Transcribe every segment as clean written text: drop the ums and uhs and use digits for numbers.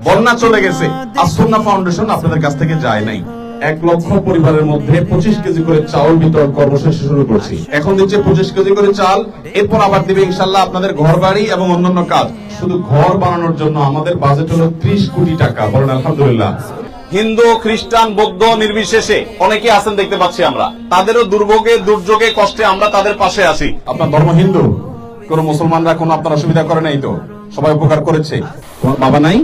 বন্যা চলে গেছে, আসুন্নাহ ফাউন্ডেশন আপনাদের কাছ থেকে যায় নাই। 1 লক্ষ পরিবারের মধ্যে 25 কেজি করে চাউল বিতরণ কর্মসূচি শুরু করছি। এখন দিচ্ছে 25 কেজি করে চাল, এরপর আবার দিবে ইনশাআল্লাহ আপনাদের ঘর বাড়ি এবং অন্যান্য কাজ। শুধু ঘর বানানোর জন্য আমাদের বাজেট হলো 30 কোটি টাকা। বলেন আলহামদুলিল্লাহ। হিন্দু, খ্রিস্টান, বৌদ্ধ নির্বিশেষে অনেকে আছেন দেখতে পাচ্ছি আমরা, তাদেরও দুর্ভোগে, দুর্যোগে, কষ্টে আমরা তাদের পাশে আছি। আপনার ধর্ম হিন্দু, কোন মুসলমানরা কোনো আপনার অসুবিধা করে নাই তো? সবাই উপকার করেছে। তোমার বাবা নাই?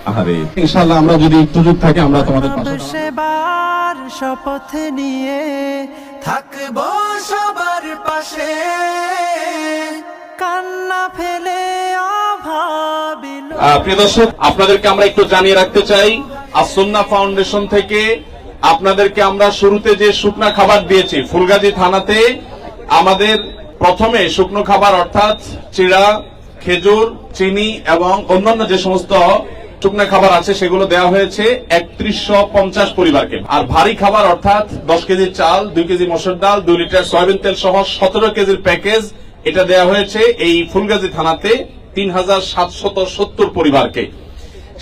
আরে ইনশাআল্লাহ আমরা যদি সুযোগ থাকে আমরা তোমাদের পাশে সেবার শপথ নিয়ে থাকবো সবার পাশে, কান্না ফেলে অভাবিল। প্রিয় দর্শক, আপনাদেরকে আমরা একটু জানিয়ে রাখতে চাই, আসুন্নাহ ফাউন্ডেশন থেকে আপনাদেরকে আমরা শুরুতে যে শুকনা খাবার দিয়েছি, ফুলগাজী থানাতে আমাদের প্রথমে শুকনো খাবার অর্থাৎ চিড়া, খেজুর, চিনি এবং অন্যান্য যে সমস্ত শুকনো খাবার আছে সেগুলো দেওয়া হয়েছে 3150 পরিবারকে। আর ভারী খাবার অর্থাৎ 10 কেজি চাল, 2 কেজি মসুর ডাল, 2 লিটার সয়াবিন তেল সহ 17 কেজির প্যাকেজ, এটা দেওয়া হয়েছে এই ফুলগাজী থানাতে 3770 পরিবারকে।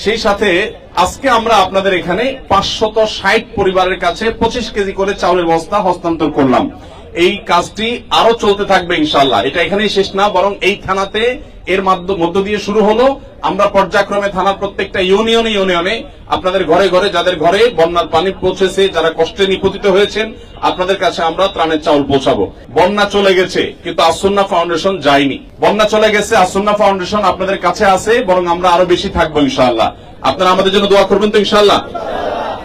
সেই সাথে আজকে আমরা আপনাদের এখানে 560 পরিবারের কাছে 25 কেজি করে চাউলের বস্তা হস্তান্তর করলাম। এই কাজটি আরো চলতে থাকবে ইনশাআল্লাহ। এটা এখানেই শেষ না, বরং এই থানাতে এর মধ্য দিয়ে শুরু হলো। আমরা পর্যায়ক্রমে থানার প্রত্যেকটা ইউনিয়নে আপনাদের ঘরে ঘরে, যাদের ঘরে বন্যার পানি পৌঁছেছে, যারা কষ্টে নিপতিত হয়েছেন, আপনাদের কাছে আমরা ত্রাণের চাউল পৌঁছাবো। বন্যা চলে গেছে কিন্তু আসুন্নাহ ফাউন্ডেশন যায়নি। বন্যা চলে গেছে, আসুন্নাহ ফাউন্ডেশন আপনাদের কাছে আছে, বরং আমরা আরো বেশি থাকবো ইনশাআল্লাহ। আপনারা আমাদের জন্য দোয়া করবেন তো ইনশাআল্লাহ।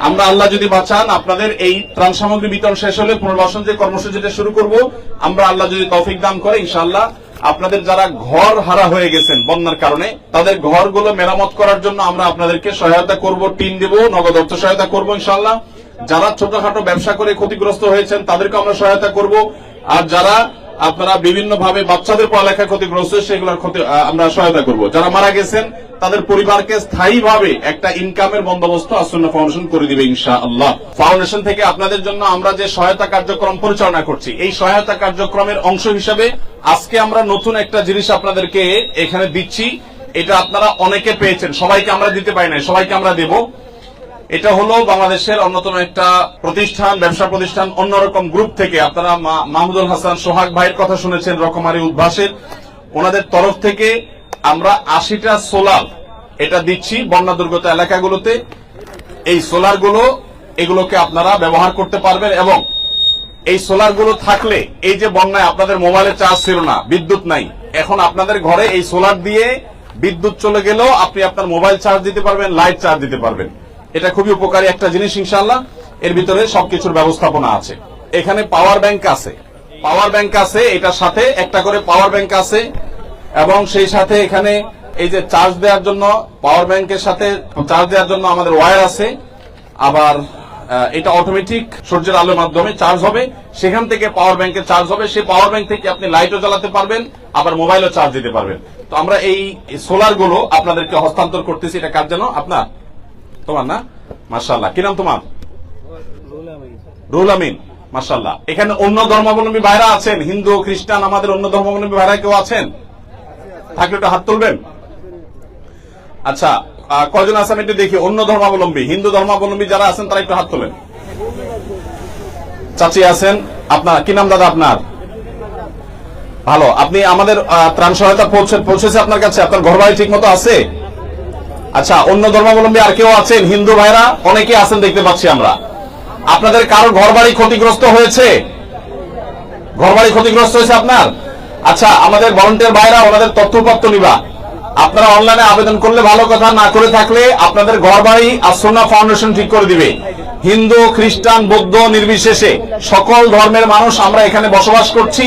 আমরা আল্লাহ যদি বাঁচান আপনাদের এই ত্রাণ সামগ্রী বিতরণ শেষ হলে পুনর্বাসন যে কর্মসূচিটা শুরু করব, আমরা আল্লাহ যদি তৌফিক দান করে ইনশাআল্লাহ আপনাদের যারা ঘর হারা হয়ে গেছেন বন্যার কারণে, তাদের ঘরগুলো মেরামত করার জন্য আমরা আপনাদেরকে সহায়তা করব, টিন দেব, নগদ অর্থ সহায়তা করব ইনশাআল্লাহ। যারা ছোটখাটো ব্যবসা করে ক্ষতিগ্রস্ত হয়েছেন তাদেরকে আমরা সহায়তা করব। আর যারা আপনারা বিভিন্ন ভাবে বাচ্চাদের পড়ালেখায় ক্ষতিগ্রস্ত, সেগুলোর আমরা সহায়তা করব। যারা মারা গেছেন তাদের পরিবারকে স্থায়ীভাবে একটা ইনকামের বন্দোবস্ত আসুন্নাহ ফাউন্ডেশন করে দিবে ইনশাআল্লাহ। ফাউন্ডেশন থেকে আপনাদের জন্য আমরা যে সহায়তা কার্যক্রম পরিচালনা করছি, এই সহায়তা কার্যক্রমের অংশ হিসাবে আজকে আমরা নতুন একটা জিনিস আপনাদেরকে এখানে দিচ্ছি। এটা আপনারা অনেকে পেয়েছেন, সবাইকে আমরা দিতে পারি না, সবাইকে আমরা দেব। এটা হলো বাংলাদেশের অন্যতম একটা প্রতিষ্ঠান, ব্যবসা প্রতিষ্ঠান, অন্যরকম গ্রুপ থেকে আপনারা মাহমুদুল হাসান সোহাগ ভাইয়ের কথা শুনেছেন, রকমারি উদ্ভাসের, ওনাদের তরফ থেকে আমরা 80টা সোলার এটা দিচ্ছি বন্যা দুর্গত এলাকাগুলোতে। এই সোলার গুলো এগুলোকে আপনারা ব্যবহার করতে পারবেন এবং এই সোলার গুলো থাকলে এই যে বন্যায় আপনাদের মোবাইলে চার্জ ছিল না, বিদ্যুৎ নাই, এখন আপনাদের ঘরে এই সোলার দিয়ে বিদ্যুৎ চলে গেলেও আপনি আপনার মোবাইল চার্জ দিতে পারবেন, লাইট চার্জ দিতে পারবেন। এটা খুবই উপকারী একটা জিনিস ইনশাআল্লাহ। এর ভিতরে সবকিছুর ব্যবস্থাপনা আছে। এখানে পাওয়ার ব্যাংক আছে, এটার সাথে একটা করে পাওয়ার ব্যাংক আছে এবং সেই সাথে এখানে এই যে চার্জ দেওয়ার জন্য, পাওয়ার ব্যাংকের সাথে চার্জ দেওয়ার জন্য আমাদের ওয়্যার আছে। আবার এটা অটোমেটিক সূর্যের আলোর মাধ্যমে চার্জ হবে, সেখান থেকে পাওয়ার ব্যাংকে চার্জ হবে। সেই পাওয়ার ব্যাংক থেকে আপনি লাইটও জ্বালাতে পারবেন, আবার মোবাইলও চার্জ দিতে পারবেন। তো আমরা এই সোলার গুলো আপনাদেরকে হস্তান্তর করতেছি। এটা কার জন্য? আপনার, তোমার না? মাশাআল্লাহ। কি নাম তোমার? রুহুল আমিন। মাশাআল্লাহ। এখানে অন্য ধর্মাবলম্বী ভাইরা আছেন, হিন্দু, খ্রিস্টান, আমাদের অন্য ধর্মাবলম্বী ভাইরা কেউ আছেন? থাকলে একটু হাত তুলবেন। আচ্ছা, কয়জন আছেন একটু দেখি? অন্য ধর্মাবলম্বী, হিন্দু ধর্মাবলম্বী যারা আছেন তারা একটু হাত তোলেন। চাচি আছেন। আপনার কি নাম দাদা আপনার? ভালো। আপনি আমাদের ত্রাণ সহায়তা পৌঁছেছে আপনার কাছে? আপনার ঘর বাড়ি ঠিক মতো আছে? আচ্ছা, অন্য ধর্মাবলম্বী আর কেউ আছেন? হিন্দু ভাইরা অনেকে আছেন দেখতে পাচ্ছি আমরা। আপনাদের কারোর ঘর বাড়ি ক্ষতিগ্রস্ত হয়েছে? ঘর বাড়ি ক্ষতিগ্রস্ত হয়েছে আপনার? আচ্ছা, আমাদের ভলান্টিয়ার ভাইরা ওনাদের তথ্যপত্র নিবা। আপনারা অনলাইনে আবেদন করলে ভালো কথা, না করে থাকলে আপনাদের ঘর বাড়ি আসুন্নাহ ফাউন্ডেশন ঠিক করে দিবে। হিন্দু, খ্রিস্টান, বৌদ্ধ নির্বিশেষে সকল ধর্মের মানুষ আমরা এখানে বসবাস করছি।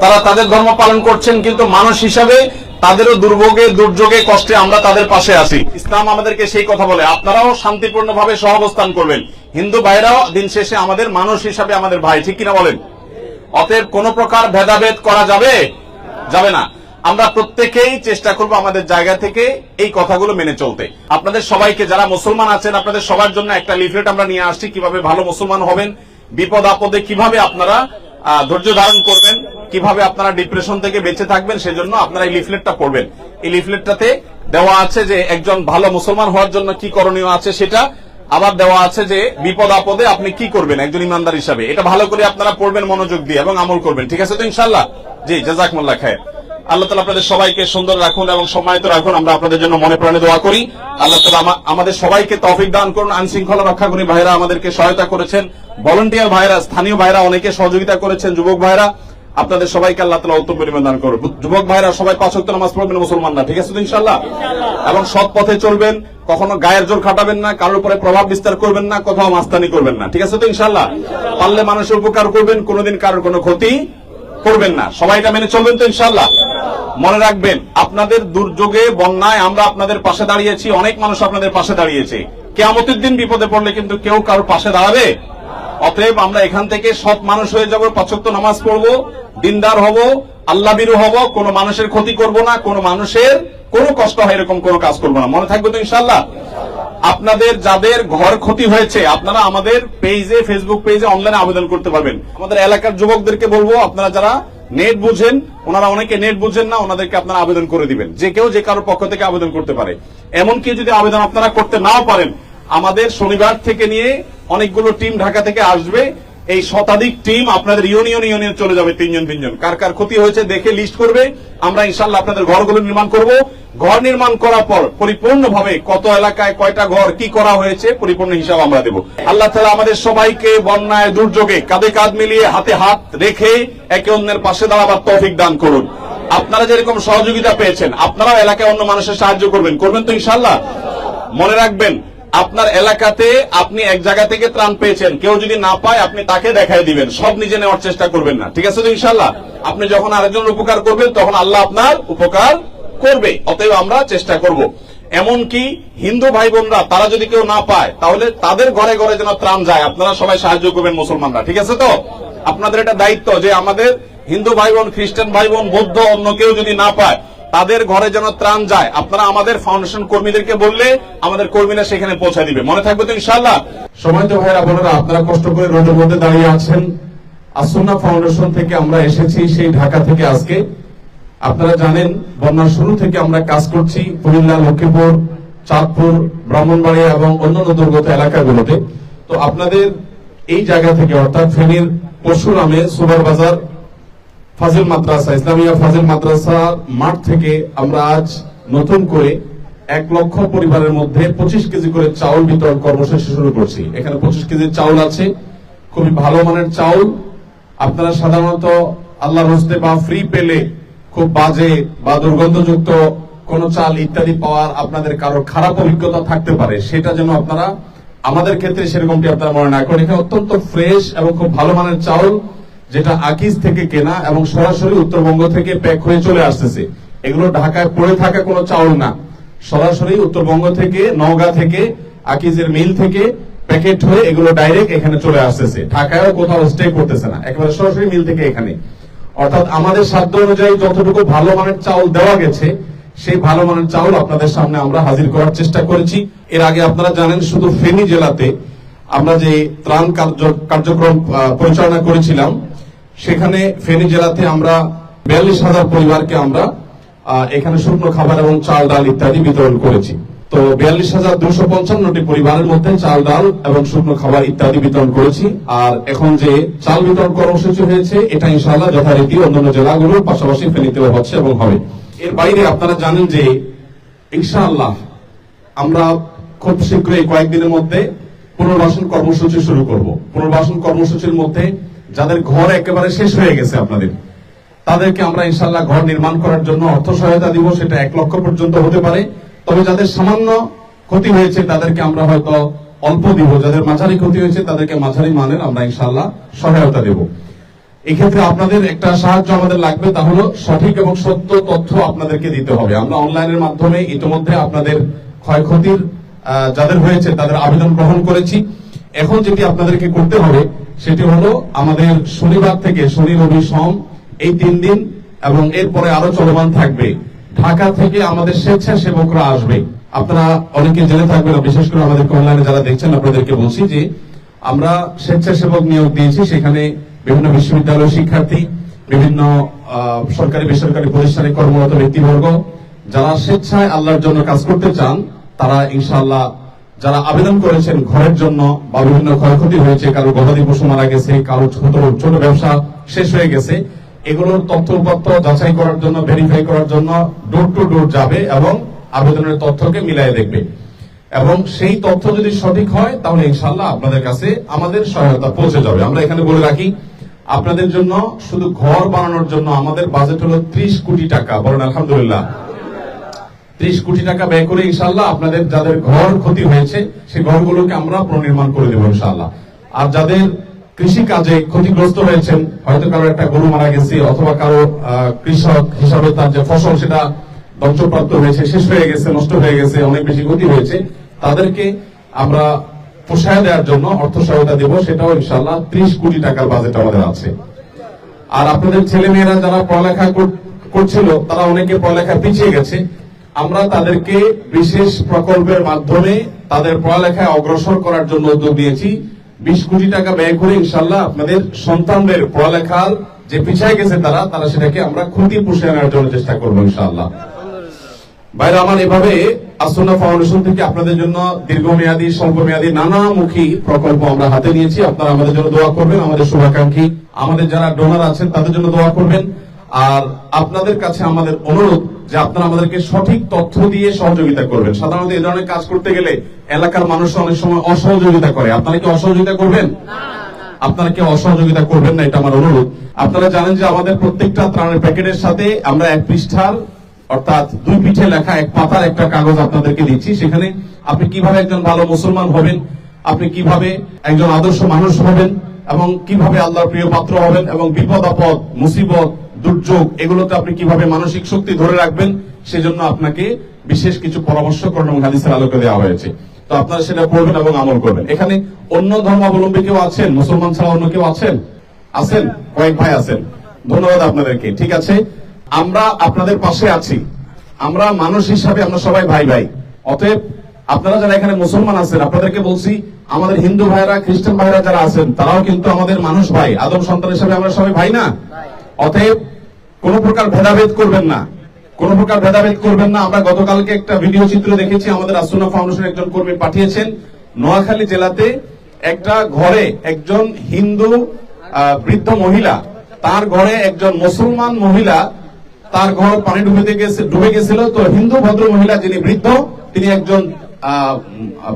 তারা তাদের ধর্ম পালন করছেন, কিন্তু মানুষ হিসাবে তাদেরও দুর্ভোগে, দুর্যোগে, কষ্টে আমরা তাদের পাশে আছি। ইসলাম আমাদেরকে সেই কথা বলে, আপনারাও শান্তিপূর্ণভাবে সহাবস্থান করবেন। হিন্দু ভাইরাও দিন শেষে আমাদের মানুষ হিসাবে আমাদের ভাই, ঠিক কিনা বলেন? অতএব কোন প্রকার ভেদাভেদ করা যাবে না। আমরা প্রত্যেকেই চেষ্টা করব আমাদের জায়গা থেকে এই কথাগুলো মেনে চলতে। আপনাদের সবাইকে, যারা মুসলমান আছেন, আপনাদের সবার জন্য একটা লিফলেট আমরা নিয়ে আসছি, কিভাবে ভালো মুসলমান হবেন, বিপদ আপদে কিভাবে আপনারা ধৈর্য ধারণ করবেন, কিভাবে আপনারা ডিপ্রেশন থেকে বেঁচে থাকবেন, সেজন্য আপনারা এই লিফলেটটা পড়বেন। এই লিফলেটটাতে দেওয়া আছে যে একজন ভালো মুসলমান হওয়ার জন্য কি করণীয় আছে সেটা, আবার দেওয়া আছে যে বিপদ আপদে আপনি কি করবেন একজন ইমানদার হিসাবে। এটা ভালো করে আপনারা পড়বেন মনোযোগ দিয়ে এবং আমল করবেন, ঠিক আছে তো ইনশাআল্লাহ? জি, জাযাকুমুল্লাহ খায়র। আল্লাহ তাআলা আপনাদের সবাইকে সুন্দর রাখুন এবং সম্মানিত রাখুন। আমরা আপনাদের জন্য মনে প্রাণে দোয়া করি। আল্লাহ তাআলা আমাদের সবাইকে তৌফিক দান করুন। আইন শৃঙ্খলা রক্ষাকারী ভাইরা আমাদেরকে সহায়তা করেছেন, ভলান্টিয়ার ভাইরা, স্থানীয় ভাইরা অনেকে সহযোগিতা করেছেন, যুবক ভাইরা, আপনাদের সবাইকে আল্লাহ তাআলা উত্তম পরিমাণ দান করুন। যুবক ভাইরা সবাই 5 ওয়াক্ত নামাজ পড়বেন মুসলমানরা, ঠিক আছে তো ইনশাআল্লাহ? এবং সৎ পথে চলবেন, কখনো গায়ের জোর খাটাবেন না, কারোর উপরে প্রভাব বিস্তার করবেন না, কোথাও মাস্তানি করবেন না, ঠিক আছে তো ইনশাআল্লাহ? পারলে মানুষের উপকার করবেন, কোনোদিন কারোর কোনো ক্ষতি করবেন না। সবাই এটা মেনে চলবেন তো ইনশাআল্লাহ? মনে রাখবেন, আপনাদের দুর্যোগে বন্যায় আমরা আপনাদের পাশে দাঁড়িয়েছি, অনেক মানুষ আপনাদের পাশে দাঁড়িয়েছে। কিয়ামতের দিন বিপদে পড়লে কিন্তু কেউ কারোর পাশে দাঁড়াবে। অতএব আমরা এখান থেকে সৎ মানুষ হয়ে যাব, 5 ওয়াক্ত নামাজ পড়বো, দিনদার হব, আল্লাহ বিরু হব, কোনো মানুষের ক্ষতি করব না, কোনো মানুষের কোনো কষ্ট হয় এরকম কোনো কাজ করব না। মনে থাকবে তো ইনশাআল্লাহ? আপনাদের যাদের ঘর ক্ষতি হয়েছে আপনারা আমাদের পেজে, ফেসবুক পেজে অনলাইনে আবেদন করতে পারবেন। আমাদের এলাকার যুবকদেরকে বলবো, আপনারা যারা নেট বুঝেন, ওনারা অনেকে নেট বুঝেন না, ওনাদেরকে আপনারা আবেদন করে দিবেন। যে কেউ যে কারোর পক্ষ থেকে আবেদন করতে পারে। এমনকি যদি আবেদন আপনারা করতে নাও পারেন, আমাদের শনিবার থেকে নিয়ে অনেকগুলো টিম ঢাকা থেকে আসবে। এই শতাধিক টিম আপনাদের ইউনিয়ন চলে যাবে, 3 জন। কার কার ক্ষতি হয়েছে দেখে লিস্ট করবে। আমরা ইনশাআল্লাহ আপনাদের ঘরগুলো নির্মাণ করব। ঘর নির্মাণ করার পর পরিপূর্ণভাবে কত এলাকায় কয়টা ঘর কি করা হয়েছে পরিপূর্ণ হিসাব আমরা দেব। আল্লাহ তাআলা আমাদের সবাইকে বন্যায় দুর্যোগে কাঁধে কাঁধ মিলিয়ে হাতে হাত রেখে একে অন্যের পাশে দাঁড়াবার তৌফিক দান করুন। আপনারা যেরকম সহযোগিতা পেয়েছেন, আপনারাও এলাকায় অন্য মানুষের সাহায্য করবেন তো ইনশাআল্লাহ? মনে রাখবেন, আপনার এলাকাতে আপনি এক জায়গা থেকে ত্রাণ পেয়েছেন, কেউ যদি না পায় আপনি তাকে দেখাই দিবেন, সব নিজে নেওয়ার চেষ্টা করবেন না, ঠিক আছে তো ইনশাআল্লাহ? আপনি যখন আরেকজনের উপকার করবেন তখন আল্লাহ আপনার উপকার করবে। অতএব আমরা চেষ্টা করব। এমনকি হিন্দু ভাই বোনরা, তারা যদি কেউ না পায় তাহলে তাদের ঘরে ঘরে যেন ত্রাণ যায়, আপনারা সবাই সাহায্য করবেন মুসলমানরা, ঠিক আছে তো? আপনাদের এটা দায়িত্ব যে আমাদের হিন্দু ভাই বোন, খ্রিস্টান ভাই বোন, বৌদ্ধ অন্য কেউ যদি না পায় তাদের ঘরে যেন ত্রাণ যায়। আপনারা আমাদের ফাউন্ডেশন কর্মীদেরকে বললে আমাদের কর্মীরা সেখানে পৌঁছে দিবে। মনে থাকবে তো ইনশাআল্লাহ? সময়ত ভাইরা বোনেরা, আপনারা কষ্ট করে রোদের মধ্যে দাঁড়িয়ে আছেন। আসুন্নাহ ফাউন্ডেশন থেকে আমরা এসেছি সেই ঢাকা থেকে আজকে। আপনারা জানেন বন্যার শুরু থেকে আমরা কাজ করছি কুমিল্লা, লক্ষ্মীপুর, চাঁদপুর, ব্রাহ্মণবাড়িয়া এবং অন্যান্য দুর্গত এলাকাগুলোতে। তো আপনাদের এই জায়গা থেকে, অর্থাৎ ফেনীর পরশুরামে সুবার বাজার ফাজিল মাদ্রাসা, ইসলামিয়া ফাজিল মাদ্রাসার মাঠ থেকে আমরা আজ নতুন করে 1 লক্ষ পরিবারের মধ্যে 25 কেজি করে চাউল বিতরণ কর্মসূচি শুরু করছি। এখানে 25 কেজি চাউল আছে, খুবই ভালো মানের চাউল। আপনারা সাধারণত আল্লাহর হস্তে বা ফ্রি পেলে খুব বাজে বা দুর্গন্ধযুক্ত কোন চাল ইত্যাদি পাওয়ার আপনাদের কারো খারাপ অভিজ্ঞতা থাকতে পারে, সেটা যেন আপনারা আমাদের ক্ষেত্রে সেরকমটি আপনারা মনে না করেন। এখানে অত্যন্ত ফ্রেশ এবং খুব ভালো মানের চাউল, যেটা আকিজ থেকে কেনা এবং সরাসরি উত্তরবঙ্গ থেকে প্যাক হয়ে চলে আসতেছে। এগুলো ঢাকায় পড়ে থাকা কোনো চাউল না, সরাসরি উত্তরবঙ্গ থেকে, নওগাঁ থেকে, আকিজের মিল থেকে প্যাকেট হয়ে এগুলো ডাইরেক্ট এখানে চলে আসতেছে। ঢাকায়ও কোথাও স্টে করতেছে না, একেবারে সরাসরি মিল থেকে এখানে। অর্থাৎ আমাদের সাধ্য অনুযায়ী যতটুকু ভালো মানের চাউল দেওয়া গেছে, সেই ভালো মানের চাউল আপনাদের সামনে আমরা হাজির করার চেষ্টা করেছি। এর আগে আপনারা জানেন শুধু ফেনী জেলাতে আমরা যে ত্রাণ কার্যক্রম পরিচালনা করেছিলাম, সেখানে ফেনী জেলাতে আমরা 42,000 পরিবারকে আমরা এখানে শুকনো খাবার এবং চাল ডাল ইত্যাদি বিতরণ করেছি। তো 42,255টি পরিবারের মধ্যে চাল ডাল এবং শুকনো খাবার ইত্যাদি বিতরণ করেছি। আর এখন যে চাল বিতরণ কর্মসূচি হয়েছে, এটা ইনশাআল্লাহ যথারীতি অন্যান্য জেলাগুলোর পাশাপাশি ফেনীতেও হচ্ছে এবং হবে। এর বাইরে আপনারা জানেন যে ইনশাআল্লাহ আমরা খুব শীঘ্রই কয়েকদিনের মধ্যে পুনর্বাসন কর্মসূচি শুরু করব। পুনর্বাসন কর্মসূচির মধ্যে যাদের ঘর একেবারে শেষ হয়ে গেছে আপনাদের, তাদেরকে আমরা ইনশাআল্লাহ ঘর নির্মাণ করার জন্য অর্থ সহায়তা দিব। সেটা 1 লক্ষ পর্যন্ত হতে পারে। তবে যাদের সামান্য ক্ষতি হয়েছে তাদেরকে আমরা হয়তো অল্প দিব, যাদের মাঝারি ক্ষতি হয়েছে তাদেরকে মাঝারি মানের আমরা ইনশাআল্লাহ সহায়তা দেব। এক্ষেত্রে আপনাদের একটা সাহায্য আমাদের লাগবে, তা হলো সঠিক এবং সত্য তথ্য আপনাদেরকে দিতে হবে। আমরা অনলাইনের মাধ্যমে ইতিমধ্যে আপনাদের ক্ষয়ক্ষতির যাদের হয়েছে তাদের আবেদন গ্রহণ করেছি। এখন যেটি আপনাদেরকে করতে হবে সেটি হলো আমাদের শনিবার থেকে শনি, রবি, সোম এই 3 দিন এবং এরপরে আরো চলমান থাকবে, ঢাকা থেকে আমাদের স্বেচ্ছাসেবকরা আসবে। আপনারা অনেকে জেনে থাকবেন, বিশেষ করে আমাদের অনলাইনে যারা দেখছেন আপনাদেরকে বলছি যে আমরা স্বেচ্ছাসেবক নিয়োগ দিয়েছি। সেখানে বিভিন্ন বিশ্ববিদ্যালয়ের শিক্ষার্থী, বিভিন্ন সরকারি বেসরকারি প্রতিষ্ঠানে কর্মরত ব্যক্তিবর্গ, যারা স্বেচ্ছায় আল্লাহর জন্য কাজ করতে চান তারা ইনশাআল্লাহ, যারা আবেদন করেছেন ঘরের জন্য বা বিভিন্ন ক্ষয়ক্ষতি হয়েছে, কারো গবাদি পশু মারা গেছে, কারো ছোট ব্যবসা শেষ হয়ে গেছে, এগুলোর তথ্যপত্র যাচাই করার জন্য, ভেরিফাই করার জন্য ডোর টু ডোর যাবে এবং আবেদনের তথ্যকে মিলাই দেখবে, এবং সেই তথ্য যদি সঠিক হয় তাহলে ইনশাআল্লাহ আপনাদের কাছে আমাদের সহায়তা পৌঁছে যাবে। আমরা এখানে বলে রাখি, আপনাদের জন্য শুধু ঘর বানানোর জন্য আমাদের বাজেট হলো 30 কোটি টাকা। বলেন আলহামদুলিল্লাহ। 30 কোটি টাকা ব্যয় করে ইনশাআল্লাহ আপনাদের যাদের ঘর ক্ষতি হয়েছে সেই ঘরগুলোকে আমরা পুনর্নির্মাণ করে দেবো ইনশাআল্লাহ। আর যাদের কৃষি কাজে ক্ষতিগ্রস্ত হয়েছেন, হয়তো কারো একটা গরু মারা গেছে, অথবা কারো কৃষক হিসাবে তার যে ফসল সেটা ধ্বংসপ্রাপ্ত হয়েছে, শেষ হয়ে গেছে, নষ্ট হয়ে গেছে, অনেক বেশি ক্ষতি হয়েছে, তাদেরকে আমরা পোষায় দেওয়ার জন্য অর্থ সহায়তা দেব, সেটাও ইনশাআল্লাহ 30 কোটি টাকার বাজেট আমাদের আছে। আর আপনাদের ছেলে মেয়েরা যারা পড়ালেখা করছিল, তারা অনেকে পড়ালেখা পিছিয়ে গেছে, আমরা তাদেরকে বিশেষ প্রকল্পের মাধ্যমে তাদের পড়ালেখায় অগ্রসর করার জন্য উদ্যোগ নিয়েছি। 20 কোটি টাকা ব্যয় করে ইনশাআল্লাহ আপনাদের সন্তানদের পড়ালেখার যে পিছিয়ে গেছে তারা সেটাকে আমরা খুঁটি পুষে আনার জন্য চেষ্টা করবো ইনশাআল্লাহ। বাইরে আমার এভাবে আসুন্নাহ ফাউন্ডেশন থেকে আপনাদের জন্য দীর্ঘমেয়াদী, স্বল্পমেয়াদী নানামুখী প্রকল্প আমরা হাতে নিয়েছি। আপনারা আমাদের জন্য দোয়া করবেন, আমাদের শুভাকাঙ্ক্ষী, আমাদের যারা ডোনার আছেন তাদের জন্য দোয়া করবেন। আর আপনাদের কাছে আমাদের অনুরোধ যে আপনারা আমাদেরকে সঠিক তথ্য দিয়ে সহযোগিতা করবেন। সাধারণত এই ধরনের কাজ করতে গেলে এলাকার মানুষ অনেক সময় অসহযোগিতা করে। আপনারা কি অসহযোগিতা করবেন? আপনারা কি অসহযোগিতা করবেন না, এটা আমার অনুরোধ। আপনারা জানেন যে আমাদের প্রত্যেকটা ত্রাণের প্যাকেটের সাথে আমরা 1 পৃষ্ঠার অর্থাৎ 2 পিঠে লেখা 1 পাতার একটা কাগজ আপনাদেরকে দিচ্ছি। সেখানে আপনি কিভাবে একজন ভালো মুসলমান হবেন, আপনি কিভাবে একজন আদর্শ মানুষ হবেন, এবং কিভাবে আল্লাহর প্রিয় পাত্র হবেন, এবং বিপদ আপদ, মুসিবত, দুর্যোগ এগুলোতে আপনি কিভাবে মানসিক শক্তি ধরে রাখবেন, সেজন্য আপনাকে বিশেষ কিছু পরামর্শ করণ এবং হাদিসের আলোকে দেওয়া হয়েছে। তো আপনারা সেটা পড়বেন এবং আমল করবেন। এখানে অন্য ধর্মাবলম্বী কেউ আছেন? মুসলমান ছাড়া অন্য কেউ আছেন? কয়েক ভাই আছেন, ধন্যবাদ আপনাদেরকে। ঠিক আছে, আমরা আপনাদের পাশে আছি। আমরা মানুষ হিসাবে আমরা সবাই ভাই ভাই। অতএব আপনারা যারা এখানে মুসলমান আছেন, আপনাদেরকে বলছি, আমাদের হিন্দু ভাইরা, খ্রিস্টান ভাইরা যারা আছেন, তারাও কিন্তু আমাদের মানুষ ভাই, আদম সন্তান হিসাবে আমরা সবাই ভাই না? অতএব কোন প্রকার ভেদাভেদ করবেন না, কোন প্রকার ভেদাভেদ করবেন না। আমরা গতকালকে একটা ভিডিও চিত্র দেখেছি, আমাদের আসুন্নাহ ফাউন্ডেশনের একজন কর্মী পাঠিয়েছেন। নোয়াখালী জেলাতে একটা ঘরে একজন হিন্দু বৃদ্ধ মহিলা, তার ঘরে একজন মুসলমান মহিলা, তার ঘর পানি ডুবে গেছিল। তো হিন্দু ভদ্র মহিলা যিনি বৃদ্ধ, তিনি একজন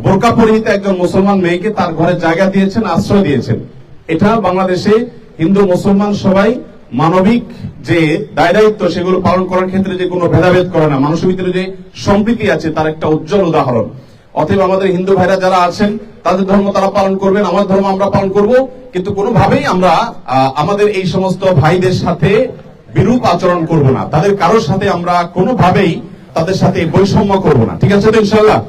বোরকা পরিহিত একজন মুসলমান মেয়েকে তার ঘরে জায়গা দিয়েছেন, আশ্রয় দিয়েছেন। এটা বাংলাদেশে হিন্দু মুসলমান সবাই মানবিক যে দায়িত্ব সেগুলো পালন করার ক্ষেত্রে যে কোনো ভেদাভেদ করে না, মানুষের ভিতরে যে সম্প্রীতি আছে তার একটা উজ্জ্বল উদাহরণ। অতএব আমাদের হিন্দু ভাইরা যারা আছেন, তাদের ধর্ম তারা পালন করবেন, আমার ধর্ম আমরা পালন করব, কিন্তু কোনোভাবেই আমরা আমাদের এই সমস্ত ভাইদের সাথে বিরূপ আচরণ করব না, তাদের কারোর সাথে আমরা কোনোভাবেই তাদের সাথে বৈষম্য করব না। ঠিক আছে তো ইনশাআল্লাহ?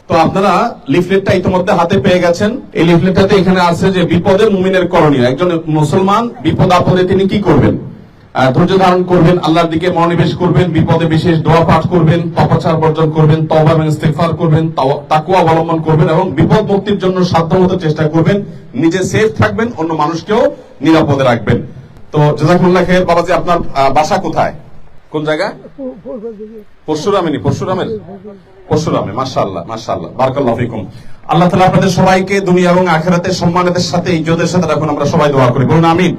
তো আপনারা লিফলেটটা ইতিমধ্যে হাতে পেয়ে গেছেন। এই লিফলেটটাতে এখানে আছে যে বিপদে মুমিনের করণীয়। একজন মুসলমান বিপদ আপদে তিনি কি করবেন? ধৈর্য ধারণ করবেন, আল্লাহর দিকে মনোনিবেশ করবেন, বিপদে বিশেষ দোয়া পাঠ করবেন, পাপাচার বর্জন করবেন, তওবা এবং ইস্তিগফার করবেন, তাকওয়া অবলম্বন করবেন, এবং বিপদ মুক্তির জন্য সাধ্যমতো চেষ্টা করবেন। নিজে সেফ থাকবেন, অন্য মানুষকেও নিরাপদে রাখবেন। তো জাযাকুমুল্লাহ খাইর। বাবাজি, আপনার বাসা কোথায়, কোন জায়গায়? পরশুরামে। মাশাআল্লাহ, মাশাআল্লাহ, বারাকাল্লাহু ফিকুম। আল্লাহ তাআলা আপনাদের সবাইকে দুনিয়া এবং আখিরাতের সম্মানের সাথে, ইজ্জতের সাথে রাখুন। আমরা সবাই দোয়া করি, বলুন আমিন।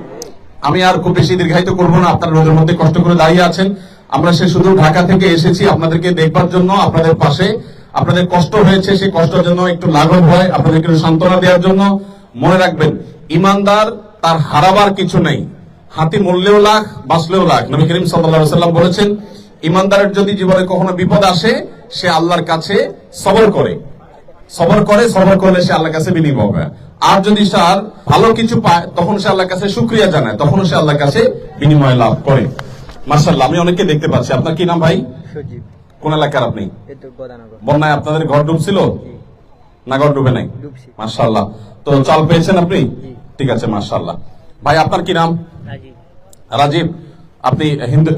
আমি আর খুব বেশি দীর্ঘায়িত করব না, আপনারা রোদের মধ্যে কষ্ট করে দাঁড়িয়ে আছেন। আমরা শুধু ঢাকা থেকে এসেছি আপনাদেরকে দেখবার জন্য, আপনাদের পাশে। আপনাদের কষ্ট হয়েছে, সেই কষ্টের জন্য একটু লাঘব হয়, আপনাদেরকে সান্ত্বনা দেওয়ার জন্য। মনে রাখবেন, ইমানদার তার হারাবার কিছু নেই, হাতি মরলেও লাখ, বাঁচলেও লাখ। নবী করিম সাল্লাল্লাহু আলাইহি ওয়াসাল্লাম বলেছেন, ইমানদারের যদি জীবনে কখনো বিপদ আসে, সে আল্লাহর কাছে সবর করলে সে আল্লাহর কাছে বিনীত হবে। আর যদি তার ভালো কিছু পায়, তখন সে আল্লাহর কাছে শুকরিয়া জানায়, তখন সে আল্লাহর কাছে বিনিময় লাভ করে। মাশাআল্লাহ, আমি অনেককে দেখতে পাচ্ছি। আপনার কি নাম ভাই? সজীব। কোন এলাকার আপনি? বন্যায় আপনাদের ঘর ডুবছিল না? ঘর ডুবে নাই? মাশাআল্লাহ। তো চাল পেয়েছেন আপনি? ঠিক আছে, মাশাআল্লাহ। ভাই, আপনার কি নাম? রাজীব। আপনি হিন্দু,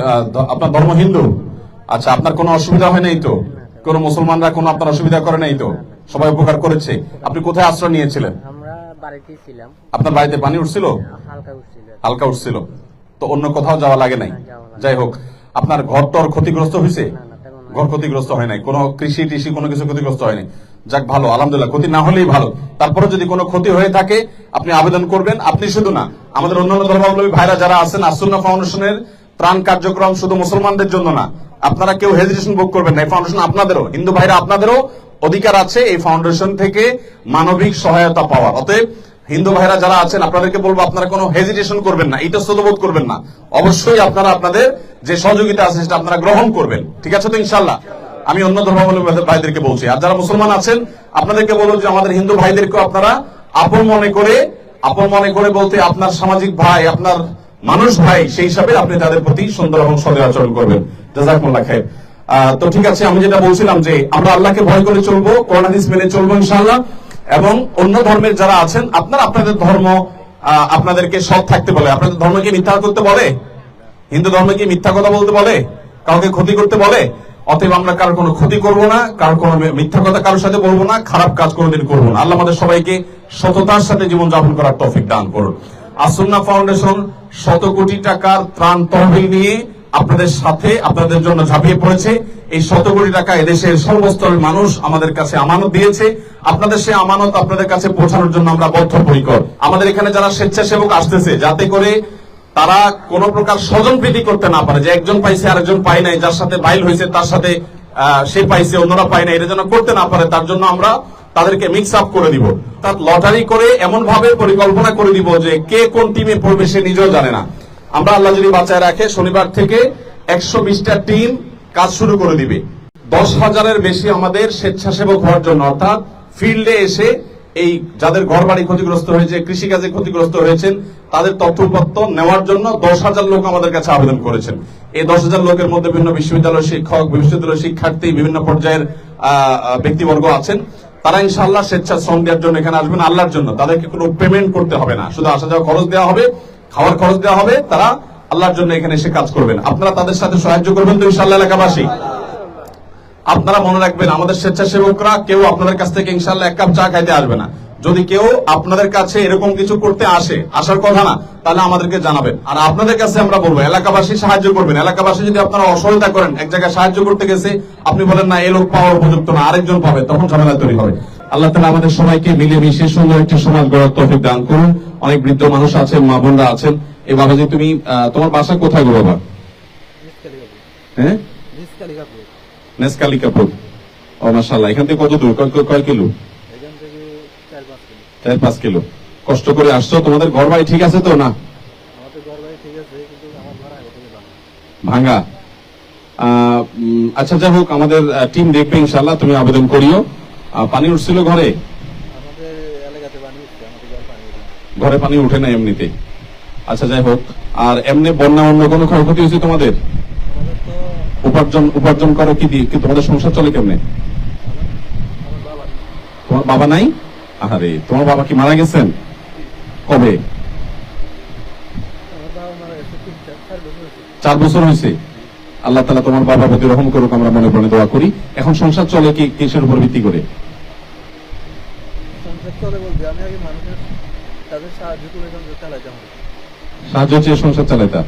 আপনার ধর্ম হিন্দু? আচ্ছা, আপনার কোনো অসুবিধা হয় নাই তো? কোন মুসলমানরা কোনো আপনার অসুবিধা করে নাই তো? সবাই উপকার করেছে। আপনি কোথায় আশ্রয় নিয়েছিলেন? আপনার বাড়িতে পানি উঠছিল? হালকা উঠছিল। তো অন্য কোথাও যাওয়া লাগে নাই? যাই হোক, আপনার ঘর টর ক্ষতিগ্রস্ত হয়েছে? ঘর ক্ষতিগ্রস্ত হয় নাই, কোনো কৃষি টিষি কোনো কিছু ক্ষতিগ্রস্ত হয়নি। যাক, ভালো, আলহামদুলিল্লাহ। ক্ষতি না হলেই ভালো। তারপরে যদি কোনো ক্ষতি হয়ে থাকে আপনি আবেদন করবেন। আপনি শুধু না, আমাদের অন্যান্য ধর্মাবলম্বী ভাইরা যারা আছেন, আসুন্নাহ ফাউন্ডেশনের ত্রাণ কার্যক্রম শুধু মুসলমানদের জন্য না। আপনারা কেউ হেজিটেশন ভোগ করবেন না, এই ফাউন্ডেশন আপনাদেরও, হিন্দু ভাইরা আপনাদেরও অধিকার আছে এই ফাউন্ডেশন থেকে মানবিক সহায়তা পাওয়ার। অতএব হিন্দু ভাইরা যারা আছেন আপনাদেরকে বলবো, আপনারা কোনো হেজিটেশন করবেন না, ইতস্তত করবেন না। অবশ্যই আপনারা আপনাদের যে সহযোগিতা আছে সেটা আপনারা গ্রহণ করবেন। ঠিক আছে তো ইনশাআল্লাহ? আমি অন্য ধর্মাবলম্বী ভাইদেরকে বলছি, আর যারা মুসলমান আছেন আপনাদেরকে বলবো যে আমাদের হিন্দু ভাইদেরকে আপনারা আপন মনে করে বলতে আপনার সামাজিক ভাই, আপনার মানুষ ভাই, সেই হিসাবে আপনি তাদের প্রতি সুন্দর এবং সদয় আচরণ করবেন। জাযাকুমুল্লাহ খাইর। তো ঠিক আছে, আমি যেটা বলছিলাম যে আমরা আল্লাহকে ভয় করে চলবো, কোরআন হাদিস মেনে চলবো ইনশাআল্লাহ। এবং অন্য ধর্মের যারা আছেন, আপনারা আপনাদের ধর্ম আপনাদেরকে সৎ থাকতে বলে। আপনাদের ধর্মকে মিথ্যা করতে বলে? হিন্দু ধর্মকে মিথ্যা কথা বলতে বলে? কাউকে ক্ষতি করতে বলে? অতএব আমরা কারোর কোনো ক্ষতি করব না, কারোর কোনো মিথ্যা কথা কারোর সাথে বলবো না, খারাপ কাজ কোনোদিন করবো না। আল্লাহ আমাদের সবাইকে সততার সাথে জীবন যাপন করার তৌফিক দান করুন। আসুন্নাহ ফাউন্ডেশন 100 কোটি টাকার ত্রাণ তহবিল নিয়ে আপনাদের সাথে, আপনাদের জন্য ঝাঁপিয়ে পড়েছে। এই 100 কোটি টাকা এদেশের সর্বস্তরের মানুষ আমাদের কাছে আমানত দিয়েছে। আপনাদের সেই আমানত আপনাদের কাছে পৌঁছানোর জন্য আমরা বদ্ধপরিকর। আমাদের এখানে যারা স্বেচ্ছাসেবক আসতেছে, যাতে করে তারা কোন প্রকার স্বজনপ্রীতি করতে না পারে, যে একজন পাইছে আরেকজন পাই নাই, যার সাথে বাইল হয়েছে তার সাথে সে পাইছে অন্যরা পায় না, এটা যেন করতে না পারে, তার জন্য আমরা তাদেরকে মিক্স আপ করে দিব। তার লটারি করে এমন ভাবে পরিকল্পনা করে দিব যে কে কোন টিমে পড়বে সে নিজেও জানে না। আমরা আল্লাহ যদি বাঁচায় রাখে, শনিবার থেকে 120টা টিম কাজ শুরু করে দিবে। 10,000-এর বেশি আমাদের স্বেচ্ছাসেবক হওয়ার জন্য, অর্থাৎ ফিল্ডে এসে এই যাদের ঘর বাড়ি ক্ষতিগ্রস্ত হয়েছে, কৃষিকাজে ক্ষতিগ্রস্ত হয়েছেন, তাদের তথ্যপত্র নেওয়ার জন্য 10,000 লোক আমাদের কাছে আবেদন করেছেন। এই 10,000 লোকের মধ্যে বিভিন্ন বিশ্ববিদ্যালয়ের শিক্ষক, বিশ্ববিদ্যালয়ের শিক্ষার্থী, বিভিন্ন পর্যায়ের ব্যক্তিবর্গ আছেন। তারা ইনশাআল্লাহ স্বেচ্ছাশ্রম দেওয়ার জন্য এখানে আসবেন, আল্লাহর জন্য। তাদেরকে কোনো পেমেন্ট করতে হবে না, শুধু আসা যাওয়া খরচ দেওয়া হবে, খাওয়ার খরচ দেওয়া হবে। তারা আল্লাহর জন্য এখানে এসে কাজ করবেন। আপনারা তাদের সাথে সাহায্য করবেন তো ইনশাআল্লাহ এলাকাবাসী? আপনারা মনে রাখবেন, আমাদের স্বেচ্ছাসেবকরা কেউ আপনাদের কাছ থেকে ইনশাআল্লাহ 1 কাপ চা খাইতে আসবে না। যদি কেউ আপনাদের কাছে এরকম কিছু করতে আসার কথা না, তাহলে আমাদেরকে জানাবেন। আর আপনাদের কাছে আমরা বলবো, এলাকাবাসী সাহায্য করবেন। এলাকাবাসী যদি আপনারা অসহায়তা করেন, এক জায়গায় সাহায্য করতে গেছে আপনি বলেন না এই লোক পাওয়ার উপযুক্ত না, আরেকজন পাবে, তখন ঝামেলা তৈরি হবে। আল্লাহ তাআলা আমাদের সবাইকে মিলেমিশে সুন্দর একটি সমাজ গড়ার তৌফিক দান করুন। অনেক বৃদ্ধ মানুষ আছেন, মা বোনরা আছেন। এই বাবাজি, তুমি তোমার বাসা কোথায় গো বাবা? হ্যাঁ, নেসকালিকাপুর। ও মাশাআল্লাহ, এখান থেকে কত দূর? কয় কিলো? 4-5 কিলো। কষ্ট করে আসছো। তোমাদের ঘর বাড়ি ঠিক আছে তো? না, ভাঙ্গা। আচ্ছা, যাই হোক, আমাদের টিম দেখবে ইনশাআল্লাহ। তুমি আবেদন করিও। পানি উঠছিল ঘরে? ঘরে পানি উঠে না এমনিতে? আচ্ছা, যাই হোক। আর এমনি বন্যা অন্য কোনো ক্ষয়ক্ষতি হয়েছে তোমাদের? উপার্জন করো কি দিয়ে? তোমাদের সংসার চলে কেমনে? তোমার বাবা নাই? আরে, তোমার বাবা কি মারা গেছেন? কবে? 4 বছর হয়েছে। আল্লাহ তাআলা তোমার বাবার প্রতি রহম করুক, আমরা মনে প্রাণে দোয়া করি। এখন সংসার চলে কি কিসের উপর ভিত্তি করে? সাহায্য চেয়ে সংসার চালাইতা?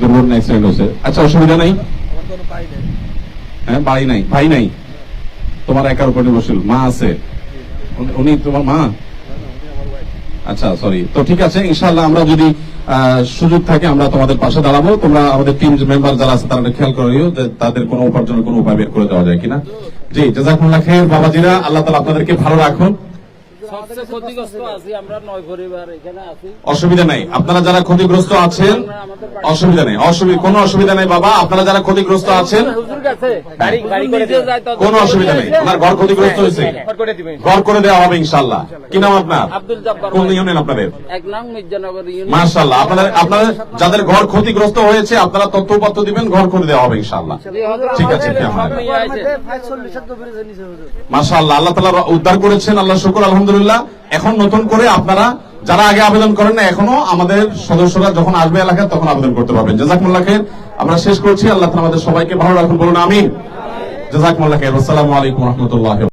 দুর্ঘটনা, অ্যাক্সিডেন্ট হয়েছে। আচ্ছা, অসুবিধা নাই? হ্যাঁ, বাড়ি নাই, ভাই নাই, তোমার একার উপর নির্ভরশীল। মা আছে? উনি তোমার মা? আচ্ছা, সরি। তো ঠিক আছে, ইনশাআল্লাহ আমরা যদি সুযোগ থাকে আমরা তোমাদের পাশে দাঁড়াবো। তোমরা আমাদের টিম মেম্বার যারা আছে তারা খেয়াল করিও যে তাদের কোনো উপার্জনের কোনো উপায় বের করে দেওয়া যায় কিনা। জি, জাযাকুমুল্লাহ খাইর বাবাজিরা, আল্লাহ তাআলা আপনাদেরকে ভালো রাখুন। অসুবিধা নাই, আপনারা যারা ক্ষতিগ্রস্ত আছেন, অসুবিধা নেই, কোনো অসুবিধা নেই বাবা। আপনারা যারা ক্ষতিগ্রস্ত আছেন কোনো অসুবিধা নেই। আপনার ঘর ক্ষতিগ্রস্ত হয়েছে, ঘর করে দেওয়া হবে ইনশাআল্লাহ। কি নাম আপনার? কোন ইউনিয়ন আপনাদের? মাশাআল্লাহ। আপনাদের যাদের ঘর ক্ষতিগ্রস্ত হয়েছে আপনারা তথ্যপত্র দিবেন, ঘর করে দেওয়া হবে ইনশাআল্লাহ। ঠিক আছে, মাশাআল্লাহ। আল্লাহ তাআলা উদ্ধার করেছেন, আল্লাহ শুকর, আলহামদুলিল্লাহ। এখন নতুন করে আপনারা যারা আগে আবেদন করেন না, এখনো আমাদের সদস্যরা যখন আসবে এলাকায় তখন আবেদন করতে পারবেন। জাযাকুমুল্লাহ খাইর। আমরা শেষ করছি। আল্লাহ তাআলা আমাদের সবাইকে ভালো রাখুন, বলুন আমিন। জাযাকুমুল্লাহ খাইর। আসসালামু আলাইকুম ওয়া রাহমাতুল্লাহি।